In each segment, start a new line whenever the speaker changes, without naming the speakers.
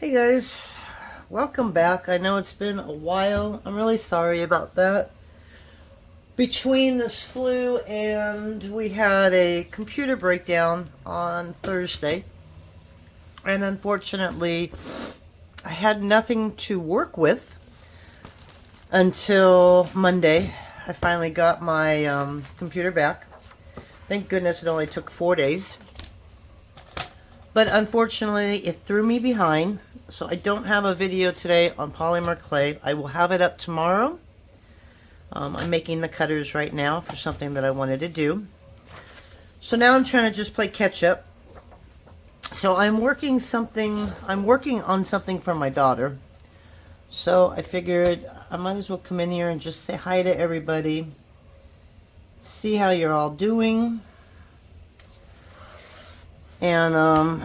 Hey guys, welcome back. I know it's been a while. I'm really sorry about that. Between this flu and we had a computer breakdown on Thursday, and unfortunately, I had nothing to work with until Monday. I finally got my computer back. Thank goodness it only took 4 days. But unfortunately, it threw me behind. So I don't have a video today on polymer clay. I will have it up tomorrow. I'm making the cutters right now for something that I wanted to do. So now I'm trying to just play catch up. So I'm working on something for my daughter. So I figured I might as well come in here and just say hi to everybody. See how you're all doing. And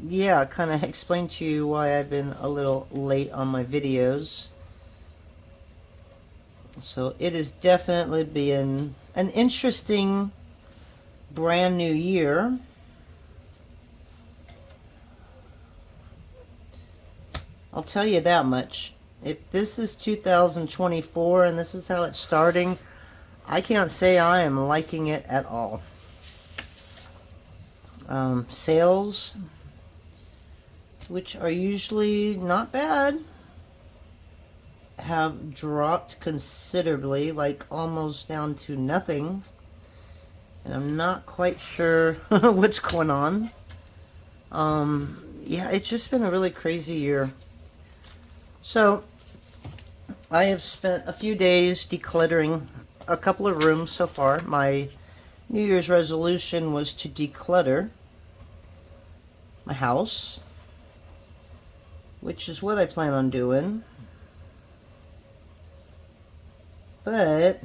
yeah, kind of explain to you why I've been a little late on my videos. So it has definitely been an interesting brand new year. I'll tell you that much. If this is 2024 and this is how it's starting, I can't say I am liking it at all. Sales, which are usually not bad, have dropped considerably, like almost down to nothing. And I'm not quite sure what's going on. Yeah, it's just been a really crazy year. So, I have spent a few days decluttering a couple of rooms so far. My New Year's resolution was to declutter my house, which is what I plan on doing. But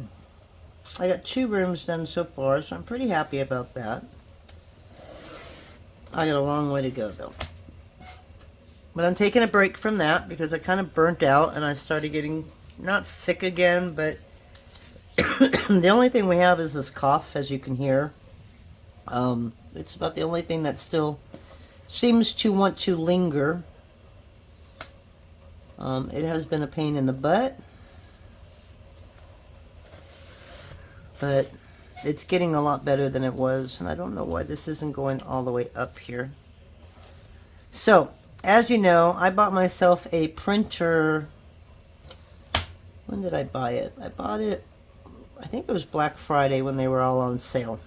I got 2 rooms done so far, so I'm pretty happy about that. I got a long way to go though. But I'm taking a break from that because I kind of burnt out and I started getting not sick again, but the only thing we have is this cough, as you can hear. It's about the only thing that still seems to want to linger. It has been a pain in the butt, but it's getting a lot better than it was, and I don't know why this isn't going all the way up here. So, as you know, I bought myself a printer. When did I buy it? I bought it, I think it was Black Friday when they were all on sale.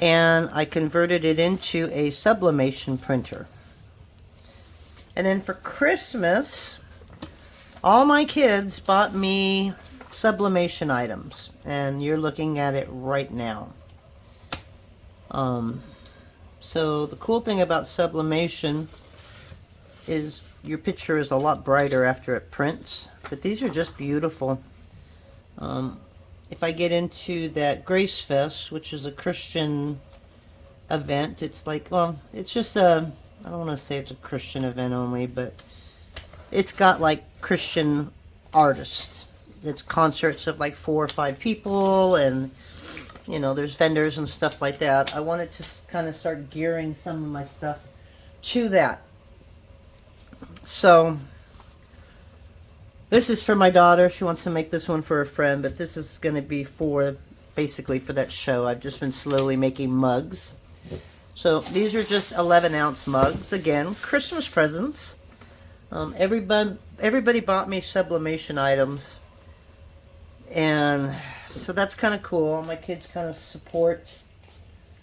And I converted it into a Sublimation printer. And then for Christmas, all my kids bought me Sublimation items. And you're looking at it right now. So the cool thing about Sublimation is your picture is a lot brighter after it prints. But these are just beautiful. If I get into that Grace Fest, which is a Christian event, it's like, well, it's just a, I don't want to say it's a Christian event only, but it's got like Christian artists. It's concerts of like 4 or 5 people, and you know, there's vendors and stuff like that. I wanted to kind of start gearing some of my stuff to that. So this is for my daughter. She wants to make this one for a friend, but this is going to be for, basically for that show. I've just been slowly making mugs. So these are just 11-ounce mugs. Again, Christmas presents. Everybody bought me Sublimation items. And so that's kind of cool. My kids kind of support,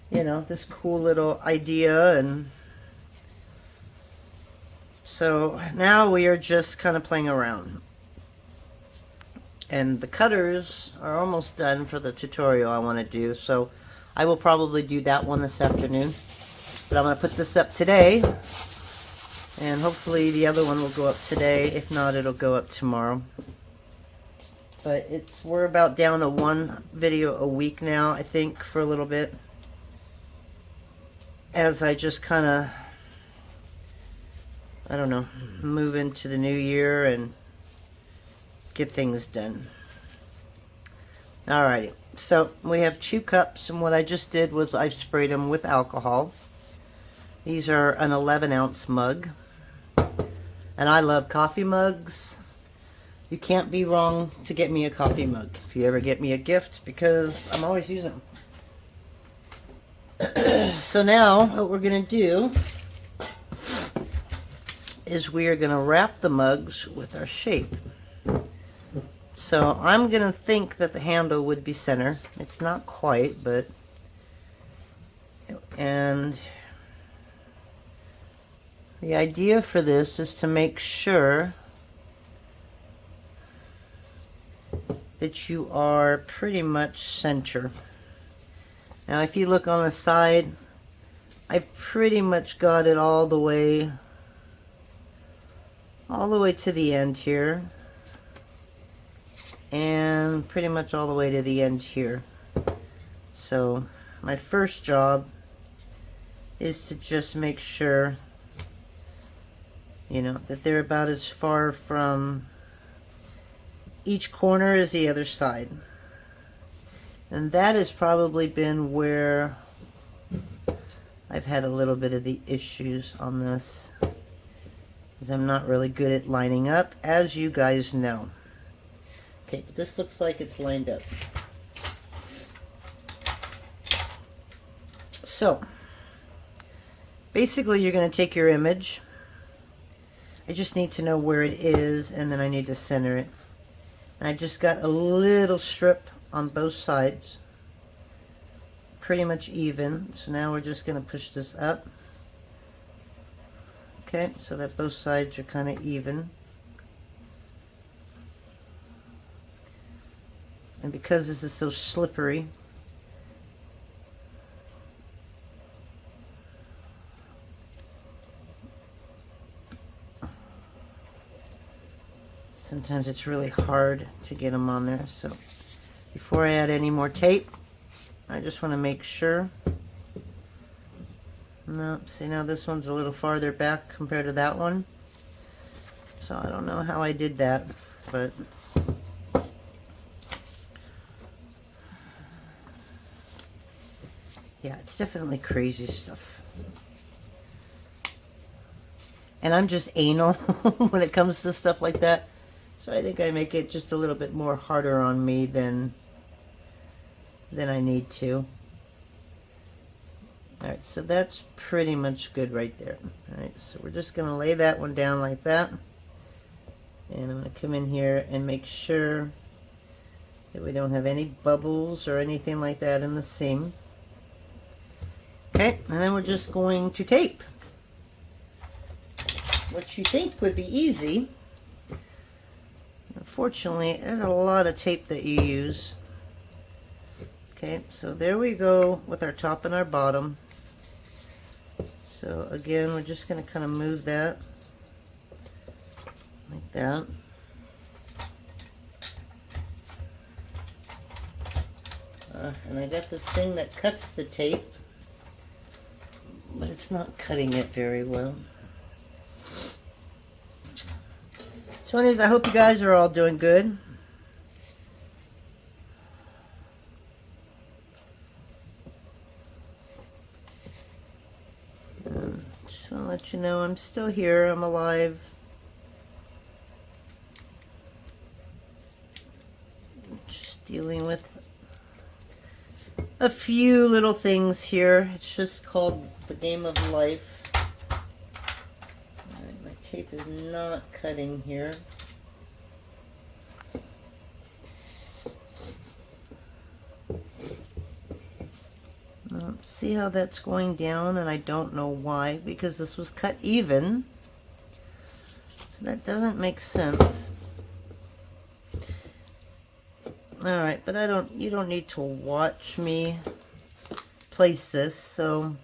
you know, this cool little idea. And so now we are just kind of playing around. And the cutters are almost done for the tutorial I want to do, so I will probably do that one this afternoon. But I'm going to put this up today, and hopefully the other one will go up today. If not, it'll go up tomorrow. But we're about down to 1 video a week now, I think, for a little bit. As I just kind of, I don't know, move into the new year and get things done. Alrighty, so we have 2 cups, and what I just did was I sprayed them with alcohol. These are an 11-ounce mug. And I love coffee mugs. You can't be wrong to get me a coffee mug if you ever get me a gift, because I'm always using them. So now what we're going to do is we are going to wrap the mugs with our shape. So I'm going to think that the handle would be center. It's not quite, but... And the idea for this is to make sure that you are pretty much center. Now if you look on the side, I've pretty much got it all the way to the end here, and pretty much all the way to the end here. So my first job is to just make sure, you know, that they're about as far from each corner as the other side. And that has probably been where I've had a little bit of the issues on this, because I'm not really good at lining up, as you guys know. Okay, but this looks like it's lined up. So basically you're going to take your image. I just need to know where it is, and then I need to center it. And I just got a little strip on both sides, pretty much even. So now we're just going to push this up. Okay, so that both sides are kind of even. And because this is so slippery, sometimes it's really hard to get them on there. So before I add any more tape, I just want to make sure. No, see, now this one's a little farther back compared to that one. So I don't know how I did that, but yeah, it's definitely crazy stuff. And I'm just anal when it comes to stuff like that. So I think I make it just a little bit more harder on me than I need to. Alright, so that's pretty much good right there. Alright, so we're just going to lay that one down like that. And I'm going to come in here and make sure that we don't have any bubbles or anything like that in the seam. Okay, and then we're just going to tape. What you think would be easy, unfortunately, there's a lot of tape that you use. Okay, so there we go with our top and our bottom. So again, we're just going to kind of move that like that. And I got this thing that cuts the tape, but it's not cutting it very well. So anyways, I hope you guys are all doing good. Just want to let you know I'm still here. I'm alive. Just dealing with a few little things here. It's just called the game of life. My tape is not cutting here. See how that's going down, and I don't know why, because this was cut even. So that doesn't make sense. Alright, but you don't need to watch me place this, so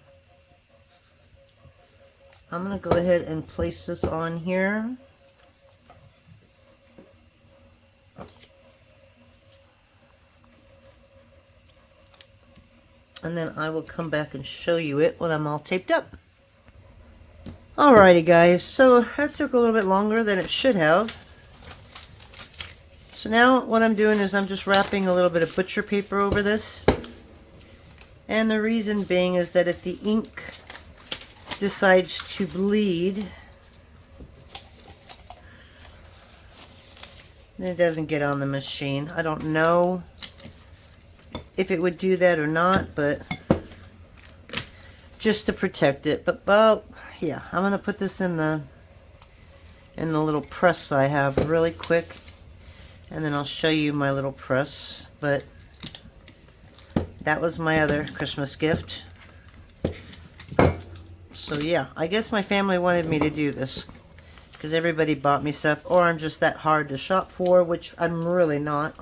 I'm going to go ahead and place this on here. And then I will come back and show you it when I'm all taped up. Alrighty guys, so that took a little bit longer than it should have. So now what I'm doing is I'm just wrapping a little bit of butcher paper over this. And the reason being is that if the ink decides to bleed, It doesn't get on the machine. I don't know if it would do that or not, but just to protect it. But yeah, I'm gonna put this in the little press I have really quick, and then I'll show you my little press. But that was my other Christmas gift. So yeah, I guess my family wanted me to do this because everybody bought me stuff, or I'm just that hard to shop for, which I'm really not.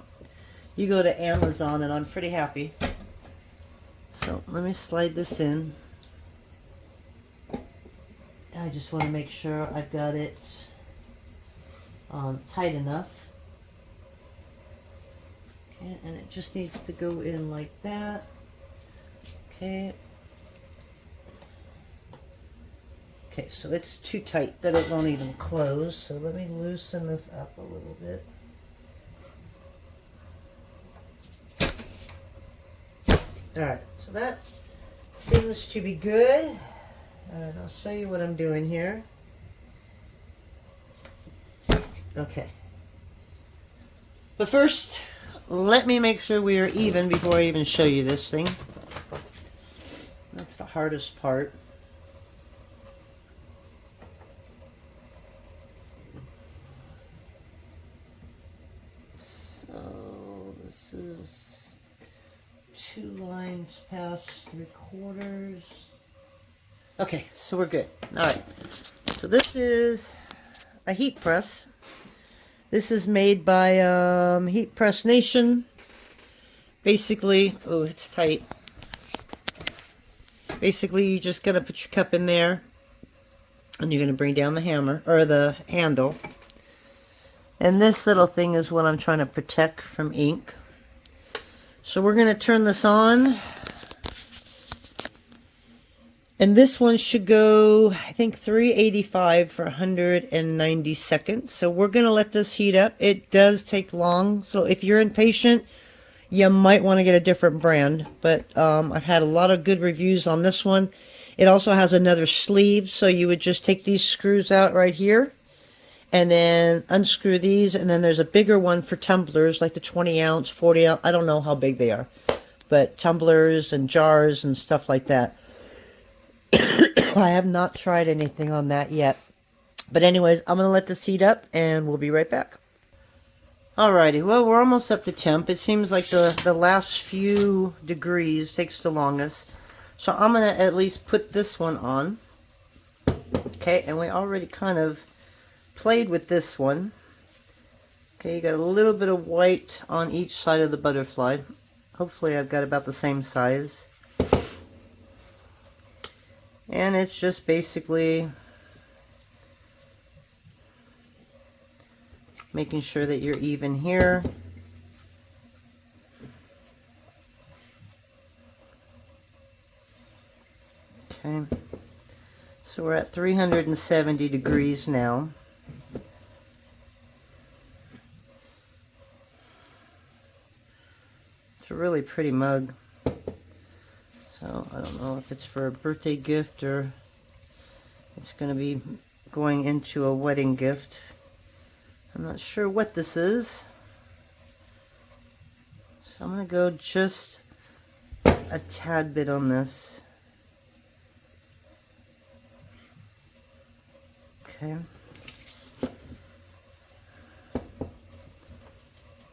You go to Amazon and I'm pretty happy. So let me slide this in. I just want to make sure I've got it tight enough. Okay, and it just needs to go in like that. Okay. Okay, so it's too tight that it won't even close. So let me loosen this up a little bit. Alright, so that seems to be good. Alright, I'll show you what I'm doing here. Okay. But first, let me make sure we are even before I even show you this thing. That's the hardest part. So this is 2 lines past 3/4. Okay, so we're good. Alright, so this is a heat press. This is made by Heat Press Nation. Basically, oh, it's tight. Basically, you're just going to put your cup in there, and you're going to bring down the hammer, or the handle. And this little thing is what I'm trying to protect from ink. So we're going to turn this on. And this one should go, I think, 385 for 190 seconds. So we're going to let this heat up. It does take long. So if you're impatient, you might want to get a different brand. But I've had a lot of good reviews on this one. It also has another sleeve. So you would just take these screws out right here. And then unscrew these. And then there's a bigger one for tumblers, like the 20 ounce, 40 ounce. I don't know how big they are. But tumblers and jars and stuff like that. I have not tried anything on that yet. But anyways, I'm going to let this heat up and we'll be right back. Alrighty, well, we're almost up to temp. It seems like the last few degrees takes the longest. So I'm going to at least put this one on. Okay, and we already kind of played with this one. Okay, you got a little bit of white on each side of the butterfly. Hopefully I've got about the same size. And it's just basically making sure that you're even here. Okay. So we're at 370 degrees now. It's a really pretty mug. So I don't know if it's for a birthday gift or it's going to be going into a wedding gift. I'm not sure what this is. So I'm going to go just a tad bit on this. Okay.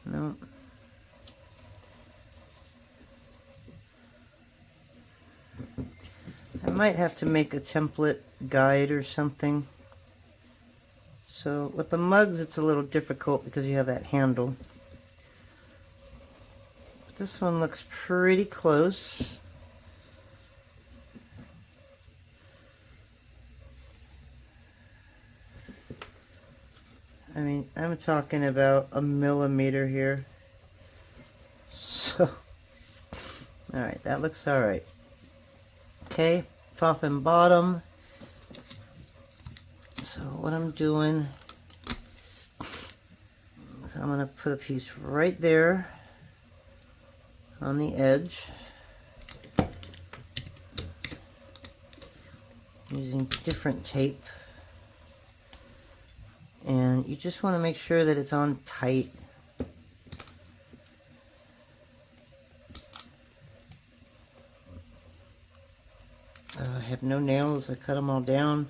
No. I might have to make a template guide or something. So with the mugs it's a little difficult because you have that handle. But this one looks pretty close. I mean, I'm talking about a millimeter here. So, alright, that looks alright. Okay, top and bottom. So what I'm doing is I'm going to put a piece right there on the edge using different tape. And you just want to make sure that it's on tight. I have no nails. I cut them all down.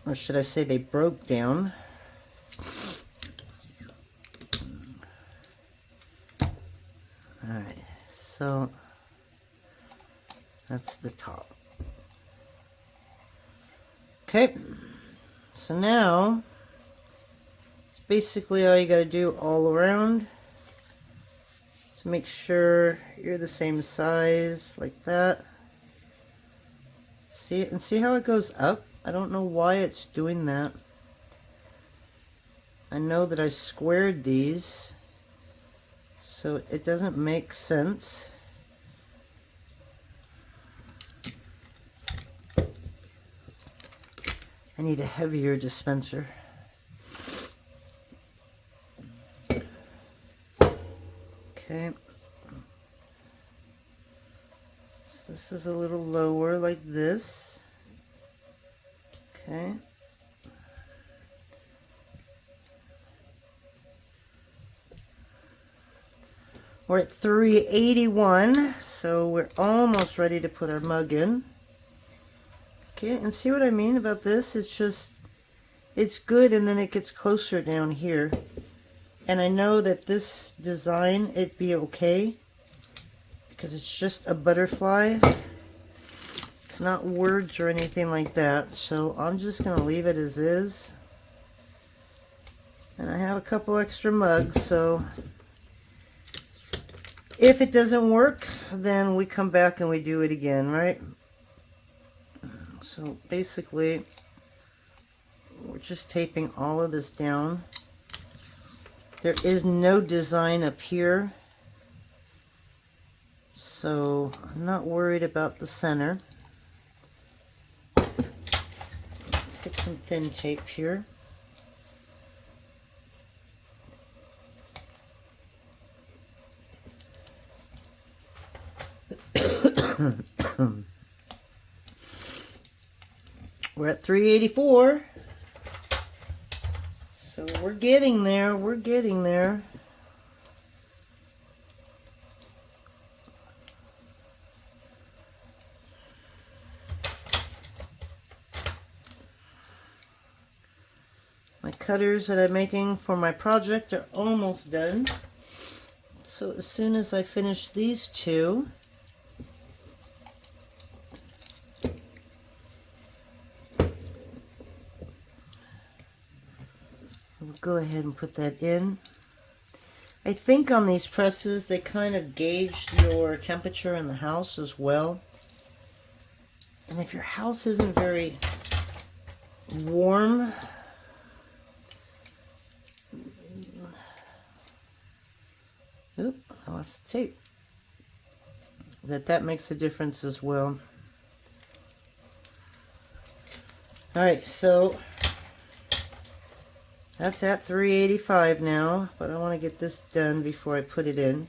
Or should I say they broke down. Alright, so that's the top. Okay, so now it's basically all you got to do all around. So make sure you're the same size like that. See it, and see how it goes up? I don't know why it's doing that. I know that I squared these, so it doesn't make sense. I need a heavier dispenser. Okay. So this is a little lower like this. Okay. We're at 381, so we're almost ready to put our mug in. Okay, and see what I mean about this? It's just, it's good, and then it gets closer down here. And I know that this design, it'd be okay, because it's just a butterfly. It's not words or anything like that, so I'm just going to leave it as is. And I have a couple extra mugs, so if it doesn't work, then we come back and we do it again, right? So basically, we're just taping all of this down. There is no design up here, so I'm not worried about the center. Let's get some thin tape here. We're at 384. So we're getting there, we're getting there. My cutters that I'm making for my project are almost done. So as soon as I finish these two, we'll go ahead and put that in. I think on these presses they kind of gauge your temperature in the house as well. And if your house isn't very warm, oop, I lost the tape. That makes a difference as well. Alright, so that's at 385 now, but I want to get this done before I put it in.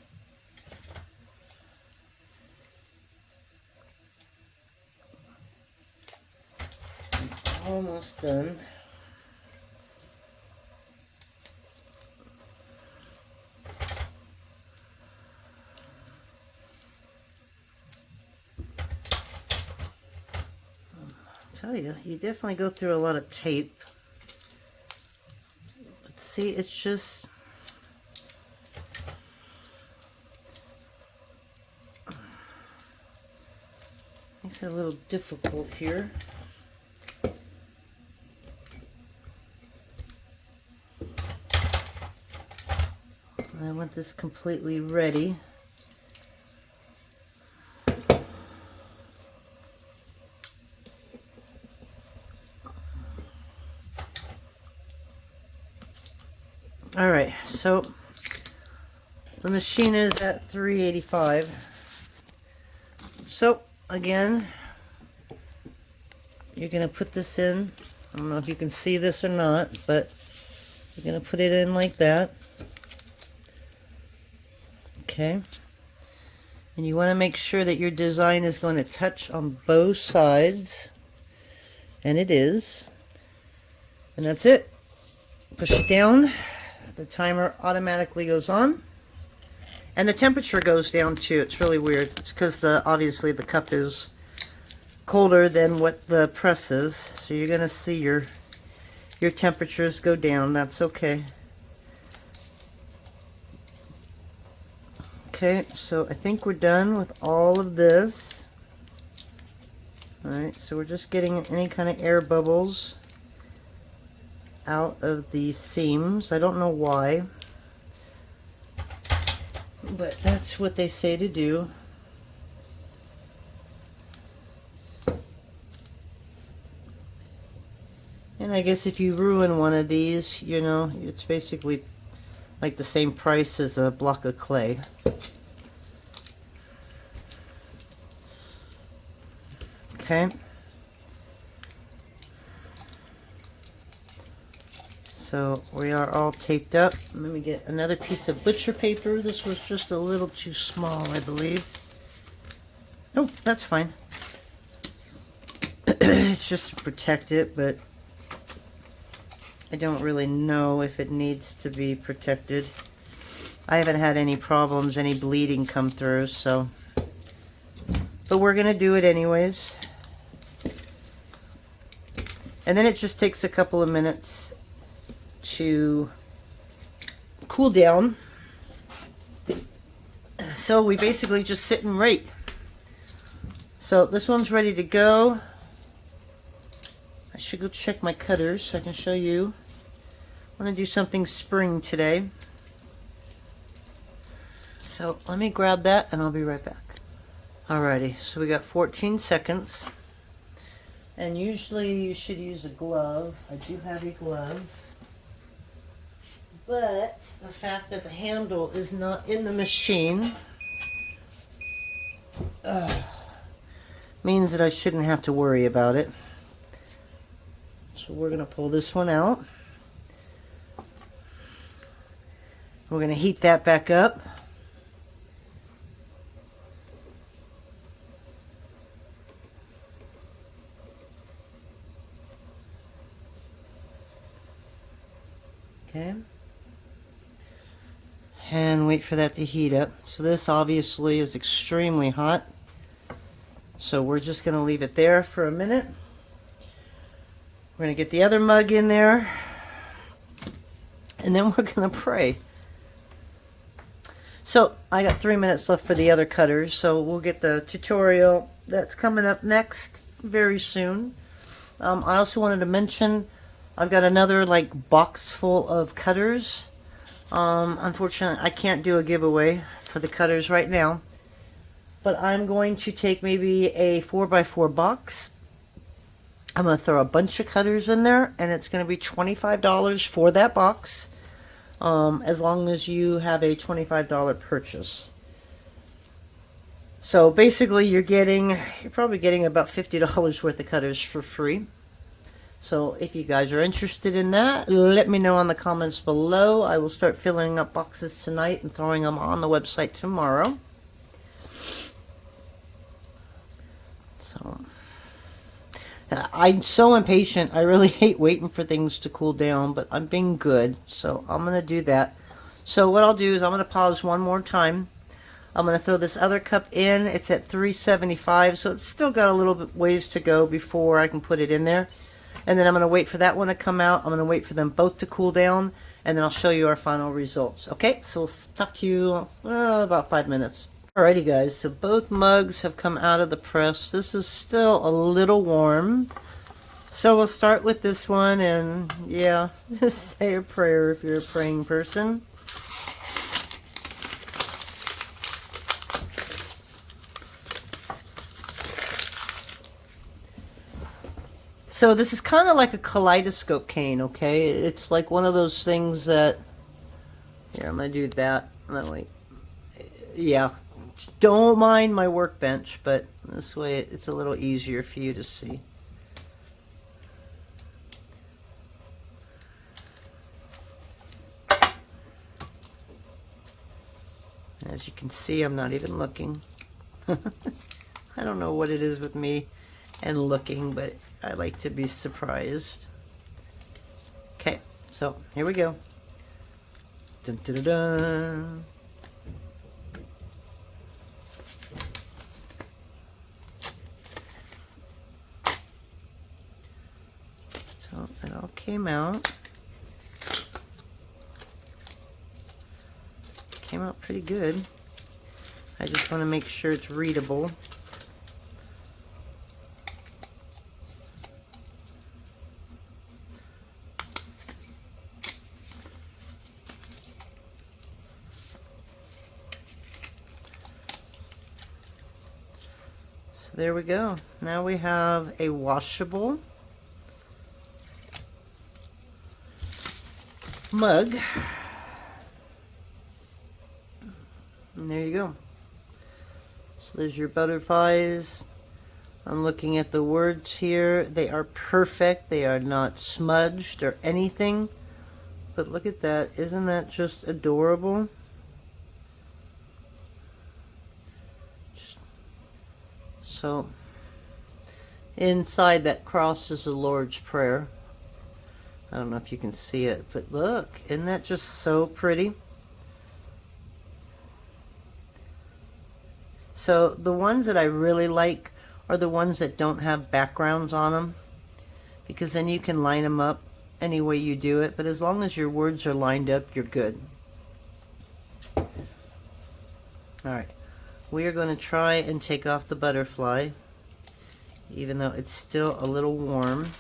I'm almost done. I tell you, you definitely go through a lot of tape. See, it's just makes it a little difficult here. I want this completely ready. All right, so the machine is at 385. So again, you're gonna put this in. I don't know if you can see this or not, but you're gonna put it in like that. Okay. And you want to make sure that your design is going to touch on both sides. And it is. And that's it. Push it down. The timer automatically goes on. And the temperature goes down too. It's really weird. It's because obviously the cup is colder than what the press is. So you're going to see your temperatures go down. That's okay. Okay, so I think we're done with all of this. Alright, so we're just getting any kind of air bubbles out of the seams. I don't know why, but that's what they say to do. And I guess if you ruin one of these, you know, it's basically like the same price as a block of clay. Okay. So we are all taped up. Let me get another piece of butcher paper. This was just a little too small, I believe. Oh, that's fine. It's just to protect it, but I don't really know if it needs to be protected. I haven't had any problems, any bleeding come through, so. But we're going to do it anyways. And then it just takes a couple of minutes to cool down. So we basically just sit and wait. So this one's ready to go. I should go check my cutters so I can show you. I want to do something spring today. So let me grab that and I'll be right back. Alrighty, so we got 14 seconds. And usually you should use a glove. I do have a glove. But the fact that the handle is not in the machine means that I shouldn't have to worry about it. So we're going to pull this one out. We're going to heat that back up. Okay. And wait for that to heat up. So this obviously is extremely hot. So we're just going to leave it there for a minute. We're going to get the other mug in there. And then we're going to pray. So I got 3 minutes left for the other cutters. So we'll get the tutorial that's coming up next very soon. I also wanted to mention I've got another like box full of cutters. Unfortunately, I can't do a giveaway for the cutters right now, but I'm going to take maybe a 4x4 box. I'm going to throw a bunch of cutters in there, and it's going to be $25 for that box, as long as you have a $25 purchase. So basically, you're probably getting about $50 worth of cutters for free. So if you guys are interested in that, let me know in the comments below. I will start filling up boxes tonight and throwing them on the website tomorrow. So I'm so impatient. I really hate waiting for things to cool down, but I'm being good. So I'm going to do that. So what I'll do is I'm going to pause one more time. I'm going to throw this other cup in. It's at 375, so it's still got a little bit ways to go before I can put it in there. And then I'm going to wait for that one to come out. I'm going to wait for them both to cool down. And then I'll show you our final results. Okay, so we'll talk to you about 5 minutes. Alrighty guys, so both mugs have come out of the press. This is still a little warm. So we'll start with this one. And yeah, just say a prayer if you're a praying person. So this is kind of like a kaleidoscope cane, okay? It's like one of those things that... Here, I'm going to do that. That way. Yeah. Don't mind my workbench, but this way it's a little easier for you to see. As you can see, I'm not even looking. I don't know what it is with me and looking, but I like to be surprised. Okay, So here we go. Dun, dun, dun, dun. So it all came out. Came out pretty good. I just want to make sure it's readable. So there we go. Now we have a washable mug. And there you go. So there's your butterflies. I'm looking at the words here. They are perfect. They are not smudged or anything. But look at that. Isn't that just adorable? So inside that cross is the Lord's Prayer. I don't know if you can see it, but look, isn't that just so pretty? So the ones that I really like are the ones that don't have backgrounds on them, because then you can line them up any way you do it, but as long as your words are lined up, you're good. Alright, we are going to try and take off the butterfly, even though it's still a little warm,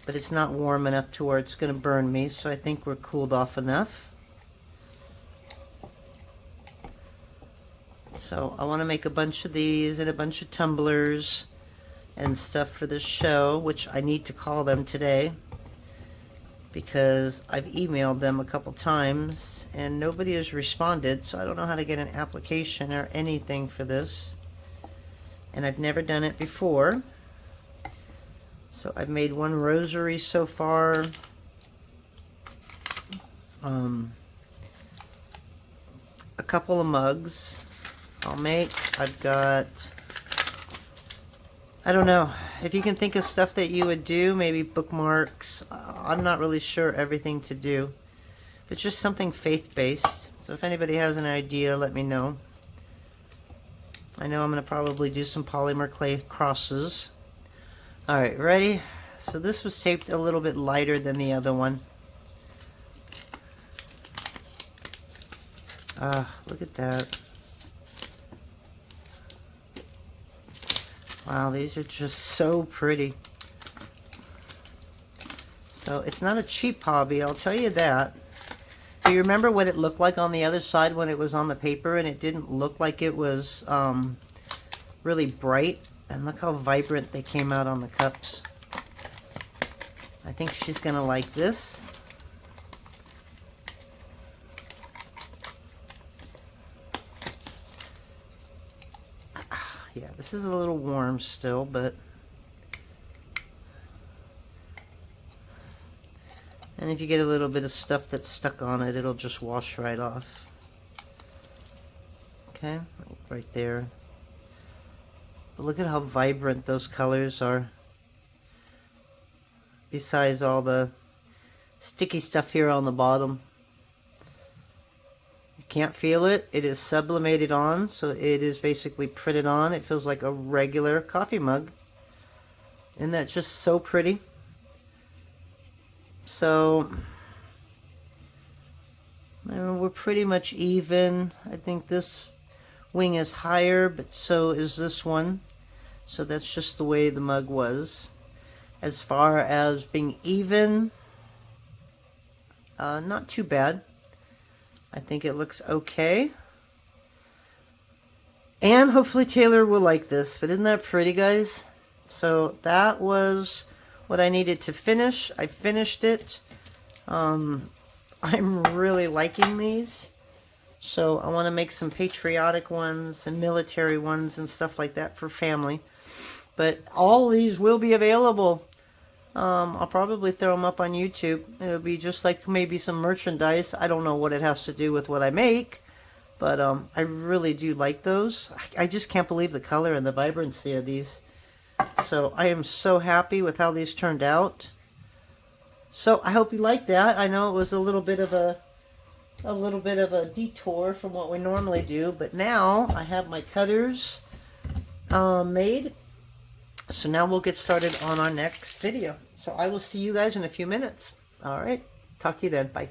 but it's not warm enough to where it's going to burn me, so I think we're cooled off enough. So I want to make a bunch of these and a bunch of tumblers and stuff for the show, which I need to call them today because I've emailed them a couple times and nobody has responded, so I don't know how to get an application or anything for this, and I've never done it before. So I've made one rosary so far, a couple of mugs I've got, I don't know, if you can think of stuff that you would do, maybe bookmarks. I'm not really sure everything to do, but just something faith-based. So if anybody has an idea, let me know. I know I'm going to probably do some polymer clay crosses. Alright, ready? So this was taped a little bit lighter than the other one. Look at that. Wow, these are just so pretty. So it's not a cheap hobby, I'll tell you that. Do you remember what it looked like on the other side when it was on the paper and it didn't look like it was really bright? And look how vibrant they came out on the cups. I think she's gonna like this. Yeah, this is a little warm still, but and if you get a little bit of stuff that's stuck on it, it'll just wash right off. Okay, right there. But look at how vibrant those colors are. Besides all the sticky stuff here on the bottom. Can't feel it. It is sublimated on, so it is basically printed on. It feels like a regular coffee mug. Isn't that just so pretty? So we're pretty much even. I think this wing is higher, but so is this one. So that's just the way the mug was. As far as being even, not too bad. I think it looks okay. And hopefully Taylor will like this. But isn't that pretty, guys? So that was what I needed to finish. I finished it. I'm really liking these. So I want to make some patriotic ones and military ones and stuff like that for family. But all these will be available. I'll probably throw them up on YouTube. It'll be just like maybe some merchandise. I don't know what it has to do with what I make, but I really do like those. I just can't believe the color and the vibrancy of these. So I am so happy with how these turned out. So I hope you liked that. I know it was a little bit of a detour from what we normally do, but now I have my cutters made. So now we'll get started on our next video. So I will see you guys in a few minutes. All right. Talk to you then. Bye.